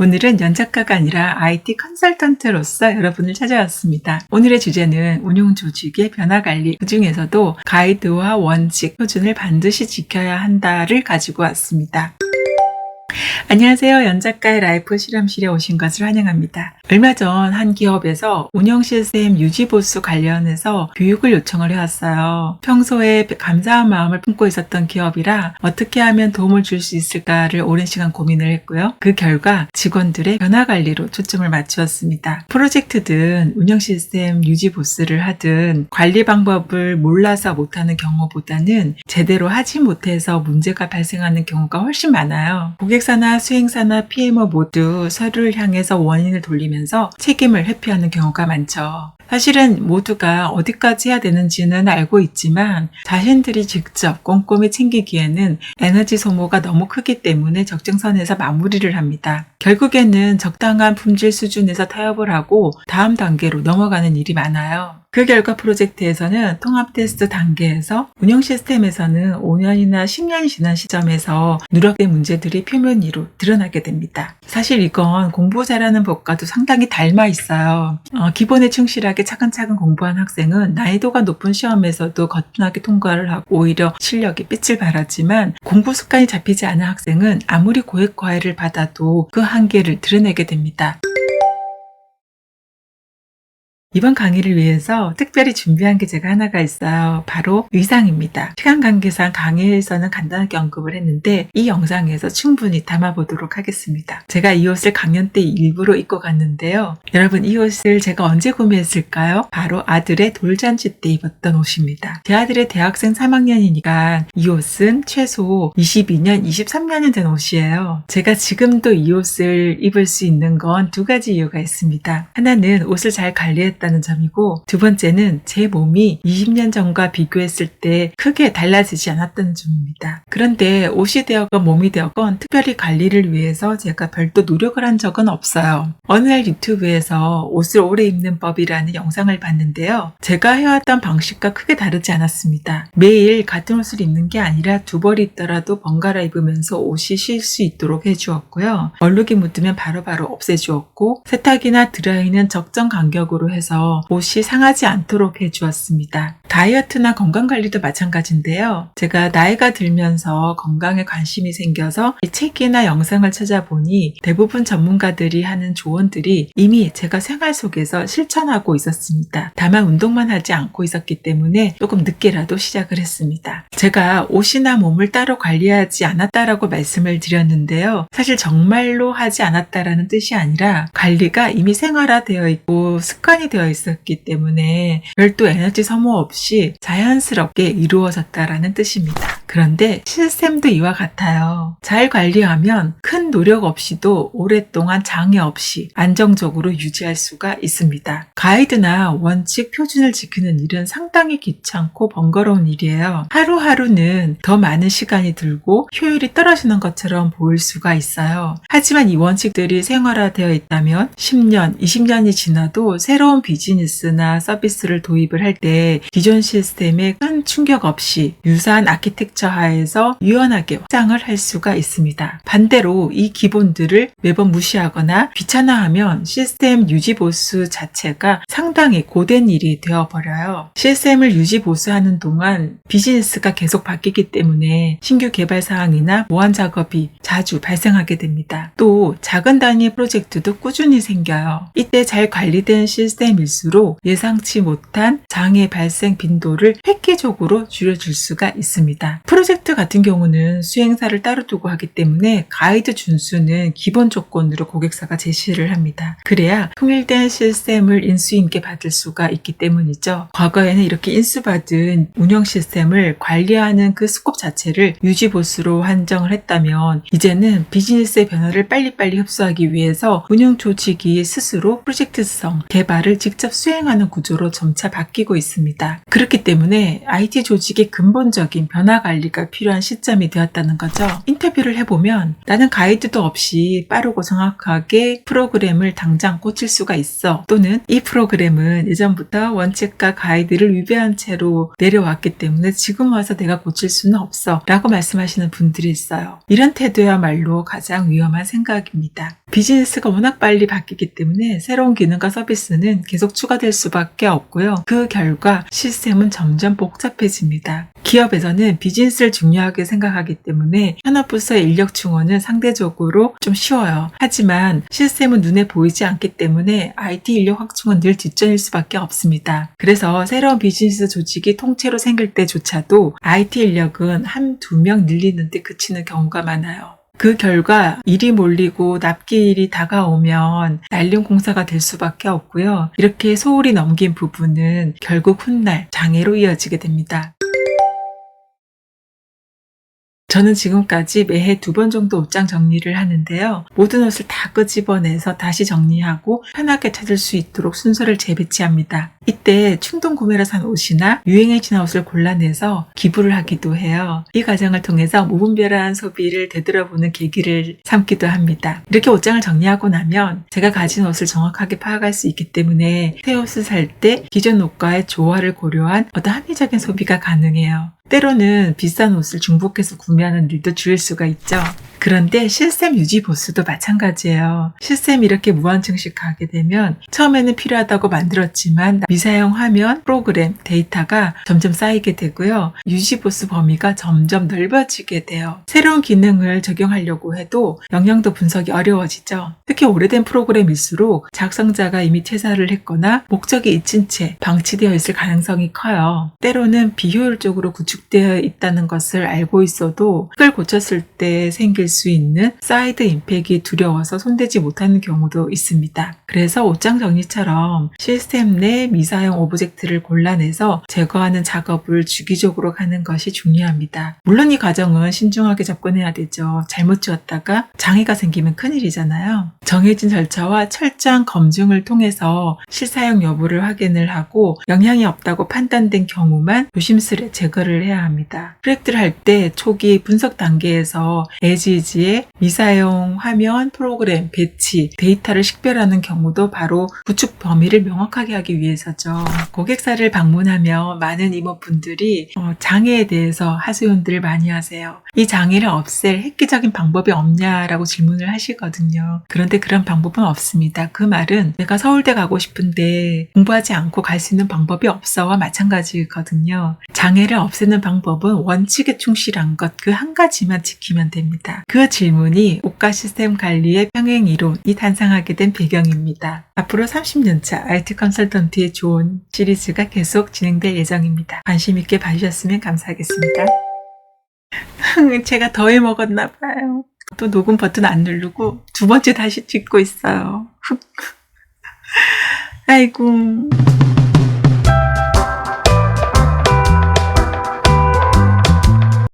오늘은 연작가가 아니라 IT 컨설턴트로서 여러분을 찾아왔습니다. 오늘의 주제는 운용 조직의 변화 관리, 그 중에서도 가이드와 원칙, 표준을 반드시 지켜야 한다를 가지고 왔습니다. 안녕하세요. 연작가의 라이프 실험실에 오신 것을 환영합니다. 얼마 전 한 기업에서 운영 시스템 유지 보수 관련해서 교육을 요청을 해왔어요. 평소에 감사한 마음을 품고 있었던 기업이라 어떻게 하면 도움을 줄 수 있을까를 오랜 시간 고민을 했고요. 그 결과 직원들의 변화 관리로 초점을 맞추었습니다. 프로젝트든 운영 시스템 유지 보수를 하든 관리 방법을 몰라서 못하는 경우보다는 제대로 하지 못해서 문제가 발생하는 경우가 훨씬 많아요. 고객사나 수행사나 PMO 모두 서로를 향해서 원인을 돌리면서 책임을 회피하는 경우가 많죠. 사실은 모두가 어디까지 해야 되는지는 알고 있지만 자신들이 직접 꼼꼼히 챙기기에는 에너지 소모가 너무 크기 때문에 적정선에서 마무리를 합니다. 결국에는 적당한 품질 수준에서 타협을 하고 다음 단계로 넘어가는 일이 많아요. 그 결과 프로젝트에서는 통합 테스트 단계에서 운영 시스템에서는 5년이나 10년이 지난 시점에서 누락된 문제들이 표면 위로 드러나게 됩니다. 사실 이건 공부 잘하는 법과도 상당히 닮아 있어요. 기본에 충실하게 차근차근 공부한 학생은 난이도가 높은 시험에서도 거뜬하게 통과를 하고 오히려 실력이 빛을 발하지만 공부 습관이 잡히지 않은 학생은 아무리 고액 과외를 받아도 그 한계를 드러내게 됩니다. 이번 강의를 위해서 특별히 준비한 게 제가 하나가 있어요. 바로 의상입니다. 시간 관계상 강의에서는 간단하게 언급을 했는데 이 영상에서 충분히 담아보도록 하겠습니다. 제가 이 옷을 강연 때 일부러 입고 갔는데요. 여러분, 이 옷을 제가 언제 구매했을까요? 바로 아들의 돌잔치 때 입었던 옷입니다. 제 아들의 대학생 3학년이니까 이 옷은 최소 22년, 23년은 된 옷이에요. 제가 지금도 이 옷을 입을 수 있는 건 두 가지 이유가 있습니다. 하나는 옷을 잘 관리했다는 점이고, 두 번째는 제 몸이 20년 전과 비교했을 때 크게 달라지지 않았다는 점입니다. 그런데 옷이 되었건 몸이 되었건 특별히 관리를 위해서 제가 별도 노력을 한 적은 없어요. 어느 날 유튜브에서 옷을 오래 입는 법이라는 영상을 봤는데요. 제가 해왔던 방식과 크게 다르지 않았습니다. 매일 같은 옷을 입는 게 아니라 두 벌 입더라도 번갈아 입으면서 옷이 쉴 수 있도록 해주었고요. 얼룩이 묻으면 바로바로 없애주었고, 세탁이나 드라이는 적정 간격으로 해서 옷이 상하지 않도록 해주었습니다. 다이어트나 건강관리도 마찬가지인데요. 제가 나이가 들면서 건강에 관심이 생겨서 이 책이나 영상을 찾아보니 대부분 전문가들이 하는 조언들이 이미 제가 생활 속에서 실천하고 있었습니다. 다만 운동만 하지 않고 있었기 때문에 조금 늦게라도 시작을 했습니다. 제가 옷이나 몸을 따로 관리하지 않았다라고 말씀을 드렸는데요. 사실 정말로 하지 않았다라는 뜻이 아니라 관리가 이미 생활화되어 있고 습관이 되어 있었기 때문에 별도 에너지 소모 없이 자연스럽게 이루어졌다라는 뜻입니다. 그런데 시스템도 이와 같아요. 잘 관리하면 큰 노력 없이도 오랫동안 장애 없이 안정적으로 유지할 수가 있습니다. 가이드나 원칙, 표준을 지키는 일은 상당히 귀찮고 번거로운 일이에요. 하루하루는 더 많은 시간이 들고 효율이 떨어지는 것처럼 보일 수가 있어요. 하지만 이 원칙들이 생활화되어 있다면 10년, 20년이 지나도 새로운 비즈니스나 서비스를 도입을 할 때 기존 시스템에 큰 충격 없이 유사한 아키텍처 하에서 유연하게 확장을 할 수가 있습니다. 반대로 이 기본들을 매번 무시하거나 귀찮아하면 시스템 유지 보수 자체가 상당히 고된 일이 되어버려요. 시스템을 유지 보수하는 동안 비즈니스가 계속 바뀌기 때문에 신규 개발 사항이나 보완 작업이 자주 발생하게 됩니다. 또 작은 단위의 프로젝트도 꾸준히 생겨요. 이때 잘 관리된 시스템일수록 예상치 못한 장애 발생 빈도를 획기적으로 줄여줄 수가 있습니다. 프로젝트 같은 경우는 수행사를 따로 두고 하기 때문에 가이드 준수는 기본 조건으로 고객사가 제시를 합니다. 그래야 통일된 시스템을 인수인계 받을 수가 있기 때문이죠. 과거에는 이렇게 인수받은 운영 시스템을 관리하는 그 스콥 자체를 유지보수로 한정을 했다면 이제는 비즈니스의 변화를 빨리빨리 흡수하기 위해서 운영 조직이 스스로 프로젝트성 개발을 직접 수행하는 구조로 점차 바뀌고 있습니다. 그렇기 때문에 IT 조직의 근본적인 변화 관리가 필요한 시점이 되었다는 거죠. 인터뷰를 해보면 나는 가이드도 없이 빠르고 정확하게 프로그램을 당장 고칠 수가 있어. 또는 이 프로그램은 예전부터 원칙과 가이드를 위배한 채로 내려왔기 때문에 지금 와서 내가 고칠 수는 없어 라고 말씀하시는 분들이 있어요. 이런 태도야말로 가장 위험한 생각입니다. 비즈니스가 워낙 빨리 바뀌기 때문에 새로운 기능과 서비스는 계속 추가될 수밖에 없고요. 그 결과 시스템은 점점 복잡해집니다. 기업에서는 비즈니스를 중요하게 생각하기 때문에 현업부서의 인력 충원은 상대적으로 좀 쉬워요. 하지만 시스템은 눈에 보이지 않기 때문에 IT 인력 확충은 늘 뒷전일 수밖에 없습니다. 그래서 새로운 비즈니스 조직이 통째로 생길 때조차도 IT 인력은 한두 명 늘리는데 그치는 경우가 많아요. 그 결과 일이 몰리고 납기일이 다가오면 날림 공사가 될 수밖에 없고요. 이렇게 소홀히 넘긴 부분은 결국 훗날 장애로 이어지게 됩니다. 저는 지금까지 매해 2번 정도 옷장 정리를 하는데요. 모든 옷을 다 끄집어내서 다시 정리하고 편하게 찾을 수 있도록 순서를 재배치합니다. 이때 충동 구매로 산 옷이나 유행에 지난 옷을 골라내서 기부를 하기도 해요. 이 과정을 통해서 무분별한 소비를 되돌아보는 계기를 삼기도 합니다. 이렇게 옷장을 정리하고 나면 제가 가진 옷을 정확하게 파악할 수 있기 때문에 새 옷을 살 때 기존 옷과의 조화를 고려한 어떤 합리적인 소비가 가능해요. 때로는 비싼 옷을 중복해서 구매하는 일도 줄일 수가 있죠. 그런데 시스템 유지 보수도 마찬가지예요. 시스템이 이렇게 무한 증식하게 되면 처음에는 필요하다고 만들었지만 미사용 화면, 프로그램, 데이터가 점점 쌓이게 되고요. 유지 보수 범위가 점점 넓어지게 돼요. 새로운 기능을 적용하려고 해도 영향도 분석이 어려워지죠. 특히 오래된 프로그램일수록 작성자가 이미 퇴사를 했거나 목적이 잊힌 채 방치되어 있을 가능성이 커요. 때로는 비효율적으로 구축되어 있다는 것을 알고 있어도 그걸 고쳤을 때 생길 수 있는 사이드 임팩이 두려워서 손대지 못하는 경우도 있습니다. 그래서 옷장 정리처럼 시스템 내 미사용 오브젝트를 골라내서 제거하는 작업을 주기적으로 하는 것이 중요합니다. 물론 이 과정은 신중하게 접근해야 되죠. 잘못 지웠다가 장애가 생기면 큰일이잖아요. 정해진 절차와 철저한 검증을 통해서 실사용 여부를 확인을 하고 영향이 없다고 판단된 경우만 조심스레 제거를 해야 합니다. 프로젝트를 할 때 초기 분석 단계에서 에지지의 미사용 화면, 프로그램, 배치, 데이터를 식별하는 경우도 바로 구축 범위를 명확하게 하기 위해서죠. 고객사를 방문하며 많은 이모분들이 장애에 대해서 하소연들을 많이 하세요. 이 장애를 없앨 획기적인 방법이 없냐라고 질문을 하시거든요. 그런데 그런 방법은 없습니다. 그 말은 내가 서울대 가고 싶은데 공부하지 않고 갈 수 있는 방법이 없어와 마찬가지거든요. 장애를 없애는 방법은 원칙에 충실한 것 그 한 가지만 지키면 됩니다. 그 질문이 옷가 시스템 관리의 평행 이론이 탄생하게 된 배경입니다. 앞으로 30년차 IT 컨설턴트의 좋은 시리즈가 계속 진행될 예정입니다. 관심 있게 봐주셨으면 감사하겠습니다. 제가 더해 먹었나 봐요. 또 녹음 버튼 안 누르고 2번째 다시 찍고 있어요. 아이고.